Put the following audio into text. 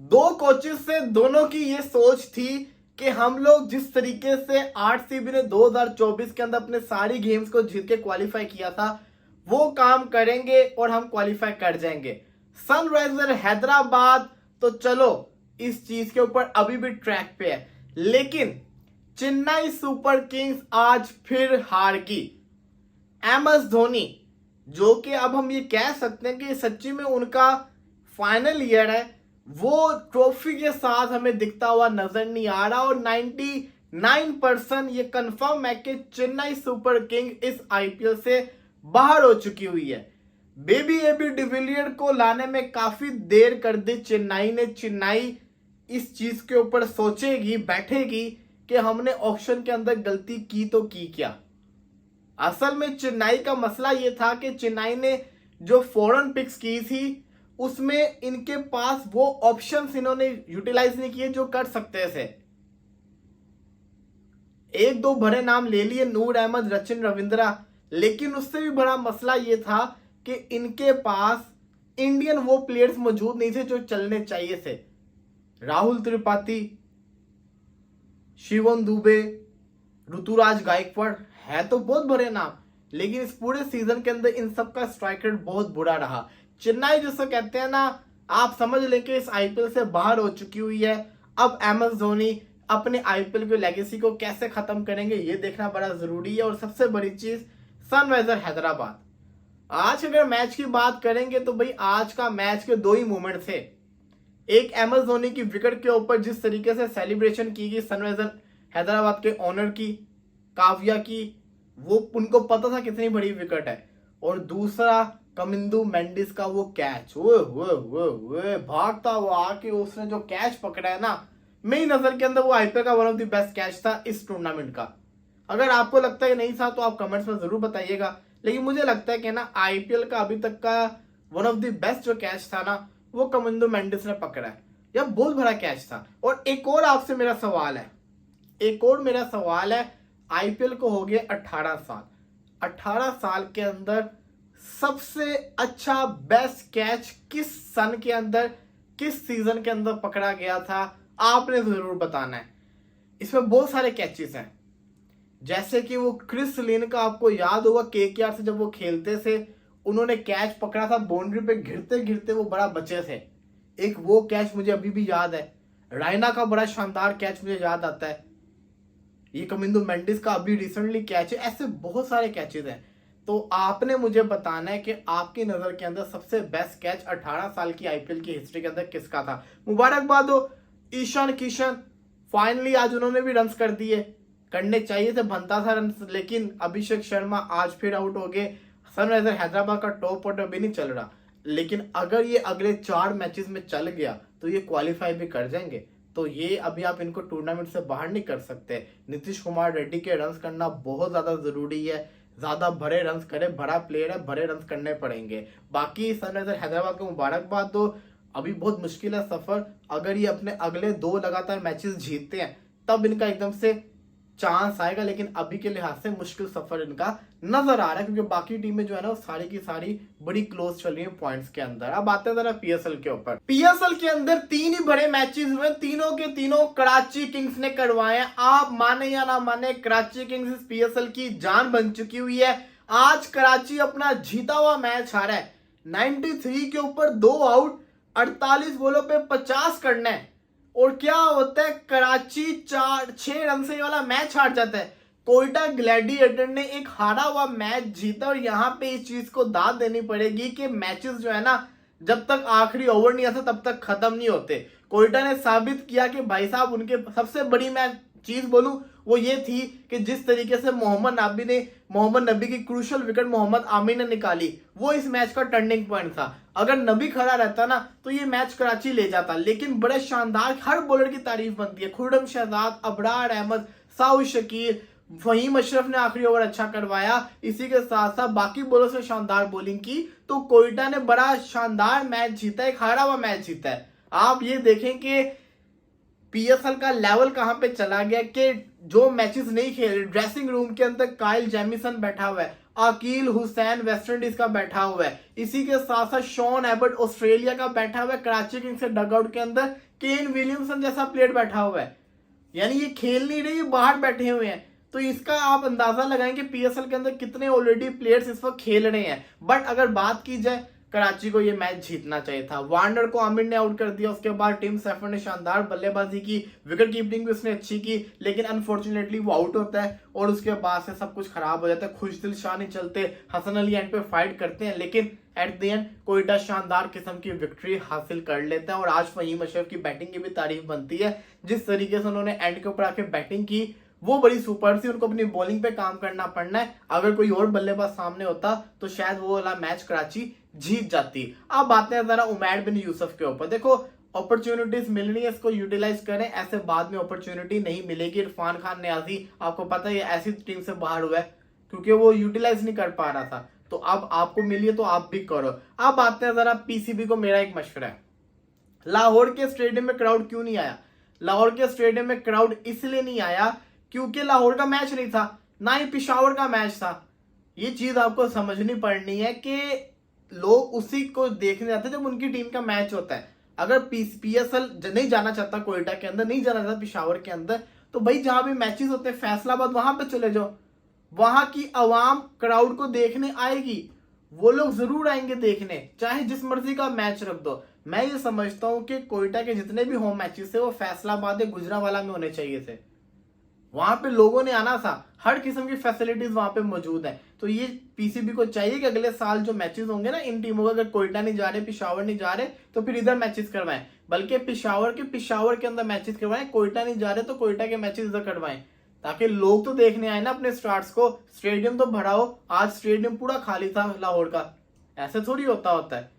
दो कोचेस से दोनों की ये सोच थी कि हम लोग जिस तरीके से आरसीबी ने 2024 के अंदर अपने सारी गेम्स को जीत के क्वालिफाई किया था वो काम करेंगे और हम क्वालिफाई कर जाएंगे। सनराइजर हैदराबाद तो चलो इस चीज के ऊपर अभी भी ट्रैक पे है, लेकिन चेन्नई सुपर किंग्स आज फिर हार गई। एमएस धोनी जो कि अब हम ये कह सकते हैं कि सच्ची में उनका फाइनल ईयर है, वो ट्रॉफी के साथ हमें दिखता हुआ नजर नहीं आ रहा और 99% ये कंफर्म है कि चेन्नई सुपर किंग इस आईपीएल से बाहर हो चुकी हुई है। बेबी एबी डिविलियर को लाने में काफी देर कर दी चेन्नई ने। चेन्नई इस चीज के ऊपर सोचेगी, बैठेगी कि हमने ऑक्शन के अंदर गलती की तो की क्या। असल में चेन्नई का मसला यह था कि चेन्नई ने जो फॉरेन पिक्स की थी उसमें इनके पास वो ऑप्शंस इन्होंने यूटिलाइज नहीं किए जो कर सकते थे। एक दो बड़े नाम ले लिए, नूर अहमद, सचिन रविंद्रा, लेकिन उससे भी बड़ा मसला यह था कि इनके पास इंडियन वो प्लेयर्स मौजूद नहीं थे जो चलने चाहिए थे। राहुल त्रिपाठी, शिवम दुबे, ऋतुराज गायकवाड़ है तो बहुत बड़े नाम, लेकिन इस पूरे सीजन के अंदर इन सब का स्ट्राइक रेट बहुत बुरा रहा। चेन्नई जिसको कहते हैं ना, आप समझ लें कि इस आईपीएल से बाहर हो चुकी हुई है। अब एमएस धोनी अपने आईपीएल की लेगेसी को कैसे खत्म करेंगे ये देखना बड़ा जरूरी है। और सबसे बड़ी चीज सनराइजर हैदराबाद, आज अगर मैच की बात करेंगे तो भाई आज का मैच के दो ही मोमेंट थे। एक एमएस धोनी की विकेट के ऊपर जिस तरीके से सेलिब्रेशन की गई सनराइजर हैदराबाद के ओनर की, काव्या की, वो उनको पता था कितनी बड़ी विकेट है। और दूसरा कमिंदू मेंडिस का वो कैच, वो भागता हुआ आके उसने जो कैच पकड़ा है ना, मेरी नजर के अंदर वो आईपीएल का one of the best catch था इस टूर्नामेंट का। अगर आपको लगता है नहीं था तो आप कमेंट्स में जरूर बताइएगा, लेकिन मुझे लगता है कि ना आईपीएल का अभी तक का वन ऑफ द बेस्ट जो कैच था ना वो कमिंदू मेंडिस ने पकड़ा है। यह बहुत बड़ा कैच था। और एक और आपसे मेरा सवाल है, आईपीएल को हो गए 18 साल, 18 साल के अंदर सबसे अच्छा बेस्ट कैच किस सन के अंदर, किस सीजन के अंदर पकड़ा गया था, आपने जरूर बताना है। इसमें बहुत सारे कैचेस हैं, जैसे कि वो क्रिस लिन का, आपको याद होगा केकेआर से जब वो खेलते थे उन्होंने कैच पकड़ा था, बाउंड्री पे गिरते गिरते वो बड़ा बचे थे। एक वो कैच मुझे अभी भी याद है। रायना का बड़ा शानदार कैच मुझे याद आता है। ये कमिंदू मेंडिस का अभी रिसेंटली कैच है। ऐसे बहुत सारे कैचेस हैं। तो आपने मुझे बताना है कि आपकी नजर के अंदर सबसे बेस्ट कैच 18 साल की आईपीएल की हिस्ट्री के अंदर किसका था। मुबारकबाद हो ईशान किशन, फाइनली आज उन्होंने भी रन्स कर दिए, करने चाहिए थे, बनता था रन्स, लेकिन अभिषेक शर्मा आज फिर आउट हो गए। सनराइजर हैदराबाद का टॉप ऑर्डर भी नहीं चल रहा, लेकिन अगर ये अगले 4 मैचेस में चल गया तो ये क्वालिफाई भी कर जाएंगे। तो ये अभी आप इनको टूर्नामेंट से बाहर नहीं कर सकते। नीतीश कुमार रेड्डी के रन्स करना बहुत ज्यादा जरूरी है। ज्यादा बड़े रन्स करे, बड़ा प्लेयर है, बड़े रन्स करने पड़ेंगे। बाकी सनराइजर हैदराबाद को मुबारकबाद दो, अभी बहुत मुश्किल है सफर। अगर ये अपने अगले 2 लगातार मैचेस जीतते हैं तब इनका एकदम से चांस आएगा, लेकिन अभी के लिहाज से मुश्किल सफर इनका नजर आ रहा है, क्योंकि बाकी टीमें जो है ना वो सारी की सारी बड़ी क्लोज चल रही है पॉइंट्स के अंदर। अब आते हैं जरा पीएसएल के ऊपर। पीएसएल के अंदर 3 ही बड़े मैचेस हुए, तीनों के तीनों कराची किंग्स ने करवाए। आप माने या ना माने, कराची किंग्स इस पीएसएल की जान बन चुकी हुई है। आज कराची अपना जीता हुआ मैच हारा है। 93 के ऊपर 2 आउट, 48 बॉलों पे 50 करना है, और क्या होता है, कराची 6 रन से वाला मैच हार जाता है। कोयटा ग्लैडिएटर ने एक हारा हुआ मैच जीता, और यहाँ पे इस चीज को दाद देनी पड़ेगी कि मैचेस जो है ना जब तक आखिरी ओवर नहीं आता तब तक खत्म नहीं होते। कोयटा ने साबित किया कि भाई साहब, उनके सबसे बड़ी मैं चीज बोलूं वो ये थी कि जिस तरीके से मोहम्मद नबी की क्रूशल विकेट मोहम्मद आमिर ने निकाली, वो इस मैच का टर्निंग पॉइंट था। अगर नबी खड़ा रहता ना तो ये मैच कराची ले जाता, लेकिन बड़े शानदार, हर बॉलर की तारीफ बनती है। खुर्रम शहजाद, अबरार अहमद, साउद शकीर, फहीम अशरफ ने आखिरी ओवर अच्छा करवाया। इसी के साथ साथ बाकी बॉलर्स ने शानदार बॉलिंग की, तो कोयटा ने बड़ा शानदार मैच जीता, एक हारा हुआ मैच जीता है। आप ये देखें कि पीएसएल का लेवल कहां पे चला गया कि जो मैचेस नहीं खेले, ड्रेसिंग रूम के अंदर काइल जेमिसन बैठा हुआ है, अकील हुसैन वेस्ट इंडीज का बैठा हुआ है, इसी के साथ साथ शॉन एबर्ट ऑस्ट्रेलिया का बैठा हुआ है, कराची किंग्स के डगआउट के अंदर केन विलियमसन जैसा प्लेयर बैठा हुआ है, यानी ये खेल नहीं रहे, ये बाहर बैठे हुए हैं। तो इसका आप अंदाजा लगाएं कि पीएसएल के अंदर कितने ऑलरेडी प्लेयर्स इस वक्त खेल रहे हैं। बट अगर बात की जाए, कराची को ये मैच जीतना चाहिए था। वार्नर को आमिर ने आउट कर दिया, उसके बाद टिम सेफर ने शानदार बल्लेबाजी की, विकेट कीपिंग भी उसने अच्छी की, लेकिन अनफॉर्चुनेटली वो आउट होता है और उसके बाद से सब कुछ खराब हो जाता है। खुशदिल शाह नहीं चलते, हसन अली एंड पे फाइट करते हैं, लेकिन एट द एंड कोयटा शानदार किस्म की विक्ट्री हासिल कर लेता है। और आज फहीम अशरफ की बैटिंग की भी तारीफ बनती है, जिस तरीके से उन्होंने एंड के ऊपर आके बैटिंग की वो बड़ी सुपर थी। उनको अपनी बॉलिंग पे काम करना पड़ना है, अगर कोई और बल्लेबाज सामने होता तो शायद वो वाला मैच कराची जीत जाती। अब आते हैं जरा उमैर बिन यूसुफ के ऊपर। देखो अपॉर्चुनिटीज मिलनी है, इसको यूटिलाइज करें, ऐसे बाद में अपॉर्चुनिटी नहीं मिलेगी। इरफान खान नियाजी आपको पता है ऐसी टीम से बाहर हुआ है क्योंकि वो यूटिलाइज नहीं कर पा रहा था, तो अब आपको मिली है तो आप भी करो। अब आते हैं जरा पीसीबी को मेरा एक मशवरा है, लाहौर के स्टेडियम में क्राउड क्यों नहीं आया? लाहौर के स्टेडियम में क्राउड इसलिए नहीं आया क्योंकि लाहौर का मैच नहीं था, ना ही पिशावर का मैच था। ये चीज आपको समझनी पड़नी है कि लोग उसी को देखने जाते हैं जब उनकी टीम का मैच होता है। अगर पीएसएल नहीं जाना चाहता कोयटा के अंदर, नहीं जाना चाहता पिशावर के अंदर, तो भाई जहां भी मैचेस होते हैं फैसलाबाद वहां पे चले जाओ, वहां की आवाम क्राउड को देखने आएगी, वो लोग जरूर आएंगे देखने, चाहे जिस मर्जी का मैच रख दो। मैं ये समझता हूं कि कोयटा के जितने भी होम मैचेस थे वो फैसलाबाद या गुजरांवाला में होने चाहिए थे, वहां पे लोगों ने आना था, हर किस्म की फैसिलिटीज वहां पे मौजूद है। तो ये पीसीबी को चाहिए कि अगले साल जो मैचेस होंगे ना इन टीमों का, अगर कोयटा नहीं जा रहे, पिशावर नहीं जा रहे, तो फिर इधर मैचेस करवाएं, बल्कि पिशावर के अंदर मैचेस करवाएं, कोयटा नहीं जा रहे तो कोयटा के मैचेस इधर करवाएं, ताकि लोग तो देखने आए ना अपने स्टार्स को। स्टेडियम तो भराओ, आज स्टेडियम पूरा खाली था लाहौर का, ऐसे थोड़ी होता है।